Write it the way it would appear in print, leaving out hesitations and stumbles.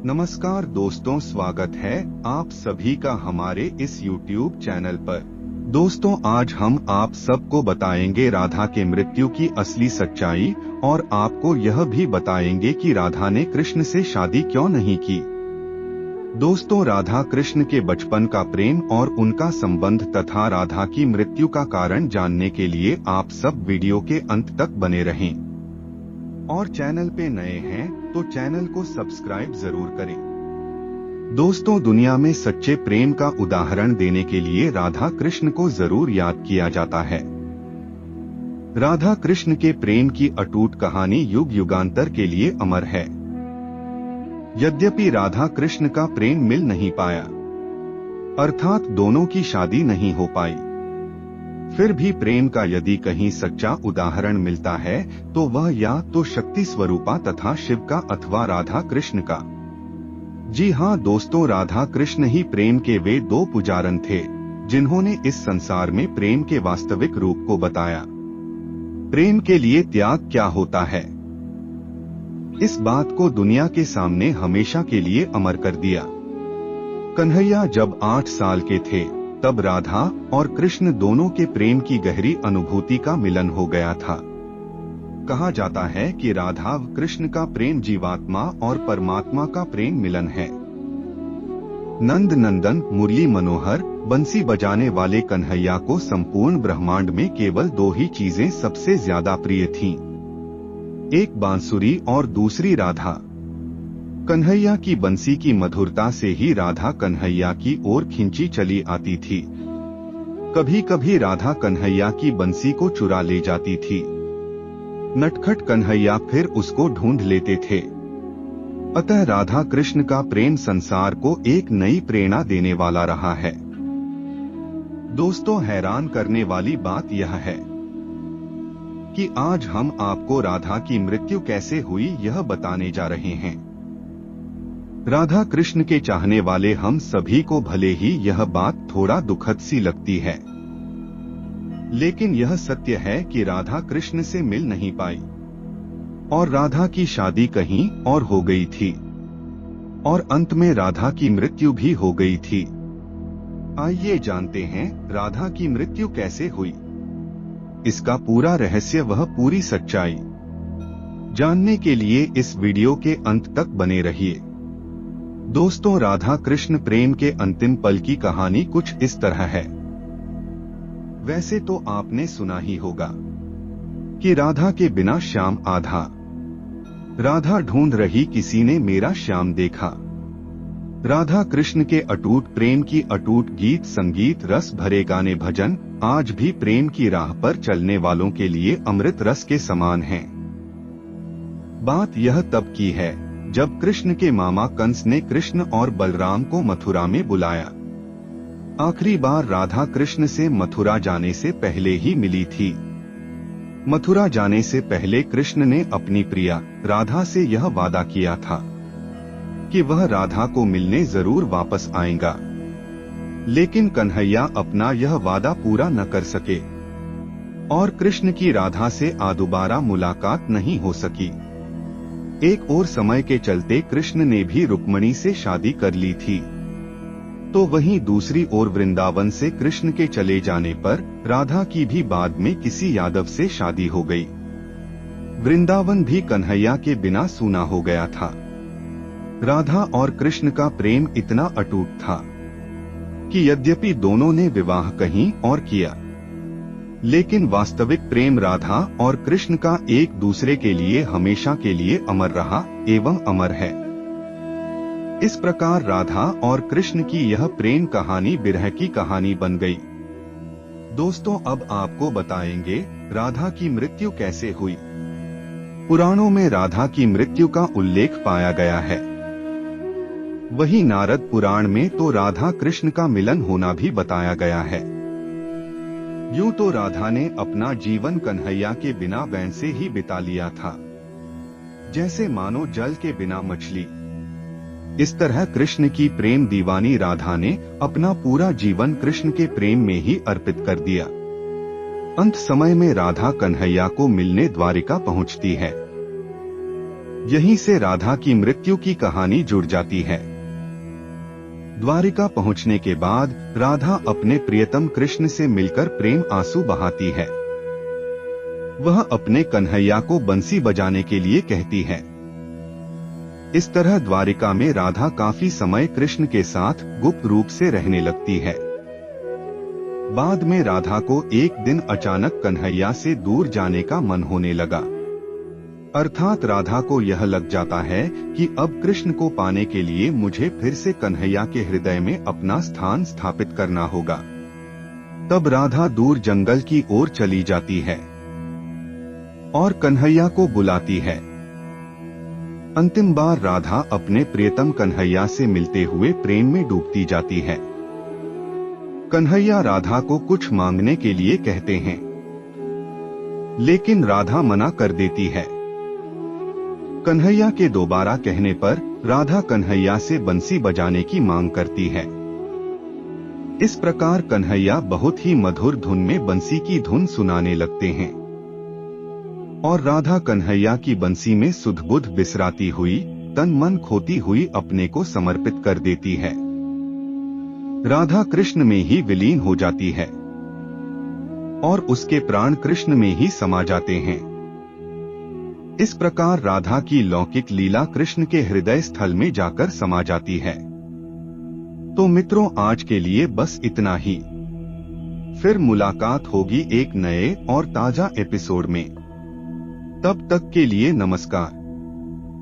नमस्कार दोस्तों, स्वागत है आप सभी का हमारे इस YouTube चैनल पर। दोस्तों, आज हम आप सबको बताएंगे राधा के मृत्यु की असली सच्चाई और आपको यह भी बताएंगे कि राधा ने कृष्ण से शादी क्यों नहीं की। दोस्तों, राधा कृष्ण के बचपन का प्रेम और उनका संबंध तथा राधा की मृत्यु का कारण जानने के लिए आप सब वीडियो के अंत तक बने रहें। और चैनल पे नए हैं तो चैनल को सब्सक्राइब जरूर करें। दोस्तों, दुनिया में सच्चे प्रेम का उदाहरण देने के लिए राधा कृष्ण को जरूर याद किया जाता है। राधा कृष्ण के प्रेम की अटूट कहानी युग युगांतर के लिए अमर है। यद्यपि राधा कृष्ण का प्रेम मिल नहीं पाया, अर्थात दोनों की शादी नहीं हो पाई, फिर भी प्रेम का यदि कहीं सच्चा उदाहरण मिलता है तो वह या तो शक्ति स्वरूपा तथा शिव का अथवा राधा कृष्ण का। जी हाँ दोस्तों, राधा कृष्ण ही प्रेम के वे दो पुजारन थे जिन्होंने इस संसार में प्रेम के वास्तविक रूप को बताया। प्रेम के लिए त्याग क्या होता है, इस बात को दुनिया के सामने हमेशा के लिए अमर कर दिया। कन्हैया जब 8 साल के थे तब राधा और कृष्ण दोनों के प्रेम की गहरी अनुभूति का मिलन हो गया था। कहा जाता है कि राधा व कृष्ण का प्रेम जीवात्मा और परमात्मा का प्रेम मिलन है। नंद नंदन मुरली मनोहर बंसी बजाने वाले कन्हैया को संपूर्ण ब्रह्मांड में केवल दो ही चीजें सबसे ज्यादा प्रिय थीं, एक बांसुरी और दूसरी राधा। कन्हैया की बंसी की मधुरता से ही राधा कन्हैया की ओर खिंची चली आती थी। कभी कभी राधा कन्हैया की बंसी को चुरा ले जाती थी। नटखट कन्हैया फिर उसको ढूंढ लेते थे। अतः राधा कृष्ण का प्रेम संसार को एक नई प्रेरणा देने वाला रहा है। दोस्तों, हैरान करने वाली बात यह है कि आज हम आपको राधा की मृत्यु कैसे हुई यह बताने जा रहे हैं। राधा कृष्ण के चाहने वाले हम सभी को भले ही यह बात थोड़ा दुखद सी लगती है, लेकिन यह सत्य है कि राधा कृष्ण से मिल नहीं पाई और राधा की शादी कहीं और हो गई थी और अंत में राधा की मृत्यु भी हो गई थी। आइए जानते हैं राधा की मृत्यु कैसे हुई, इसका पूरा रहस्य वह पूरी सच्चाई। जानने के लिए इस वीडियो के अंत तक बने रहिए। दोस्तों, राधा कृष्ण प्रेम के अंतिम पल की कहानी कुछ इस तरह है। वैसे तो आपने सुना ही होगा कि राधा के बिना श्याम आधा, राधा ढूंढ रही किसी ने मेरा श्याम देखा। राधा कृष्ण के अटूट प्रेम की अटूट गीत संगीत रस भरे गाने भजन आज भी प्रेम की राह पर चलने वालों के लिए अमृत रस के समान हैं। बात यह तब की है जब कृष्ण के मामा कंस ने कृष्ण और बलराम को मथुरा में बुलाया। आखिरी बार राधा कृष्ण से मथुरा जाने से पहले ही मिली थी। मथुरा जाने से पहले कृष्ण ने अपनी प्रिया राधा से यह वादा किया था कि वह राधा को मिलने जरूर वापस आएगा, लेकिन कन्हैया अपना यह वादा पूरा न कर सके और कृष्ण की राधा से दोबारा मुलाकात नहीं हो सकी। एक और समय के चलते कृष्ण ने भी रुक्मणी से शादी कर ली थी, तो वहीं दूसरी ओर वृंदावन से कृष्ण के चले जाने पर राधा की भी बाद में किसी यादव से शादी हो गई। वृंदावन भी कन्हैया के बिना सूना हो गया था। राधा और कृष्ण का प्रेम इतना अटूट था कि यद्यपि दोनों ने विवाह कहीं और किया, लेकिन वास्तविक प्रेम राधा और कृष्ण का एक दूसरे के लिए हमेशा के लिए अमर रहा एवं अमर है। इस प्रकार राधा और कृष्ण की यह प्रेम कहानी विरह की कहानी बन गई। दोस्तों, अब आपको बताएंगे राधा की मृत्यु कैसे हुई। पुराणों में राधा की मृत्यु का उल्लेख पाया गया है। वहीं नारद पुराण में तो राधा कृष्ण का मिलन होना भी बताया गया है। यूं तो राधा ने अपना जीवन कन्हैया के बिना वैसे ही बिता लिया था, जैसे मानो जल के बिना मछली। इस तरह कृष्ण की प्रेम दीवानी राधा ने अपना पूरा जीवन कृष्ण के प्रेम में ही अर्पित कर दिया। अंत समय में राधा कन्हैया को मिलने द्वारिका पहुंचती है। यहीं से राधा की मृत्यु की कहानी जुड़ जाती है। द्वारिका पहुंचने के बाद राधा अपने प्रियतम कृष्ण से मिलकर प्रेम आंसू बहाती है। वह अपने कन्हैया को बंसी बजाने के लिए कहती है। इस तरह द्वारिका में राधा काफी समय कृष्ण के साथ गुप्त रूप से रहने लगती है। बाद में राधा को एक दिन अचानक कन्हैया से दूर जाने का मन होने लगा। अर्थात राधा को यह लग जाता है कि अब कृष्ण को पाने के लिए मुझे फिर से कन्हैया के हृदय में अपना स्थान स्थापित करना होगा। तब राधा दूर जंगल की ओर चली जाती है और कन्हैया को बुलाती है। अंतिम बार राधा अपने प्रियतम कन्हैया से मिलते हुए प्रेम में डूबती जाती है। कन्हैया राधा को कुछ मांगने के लिए कहते हैं, लेकिन राधा मना कर देती है। कन्हैया के दोबारा कहने पर राधा कन्हैया से बंसी बजाने की मांग करती है। इस प्रकार कन्हैया बहुत ही मधुर धुन में बंसी की धुन सुनाने लगते हैं और राधा कन्हैया की बंसी में सुध बुध बिसराती हुई, तन मन खोती हुई अपने को समर्पित कर देती है। राधा कृष्ण में ही विलीन हो जाती है और उसके प्राण कृष्ण में ही समा जाते हैं। इस प्रकार राधा की लौकिक लीला कृष्ण के हृदय स्थल में जाकर समा जाती है। तो मित्रों, आज के लिए बस इतना ही। फिर मुलाकात होगी एक नए और ताजा एपिसोड में। तब तक के लिए नमस्कार।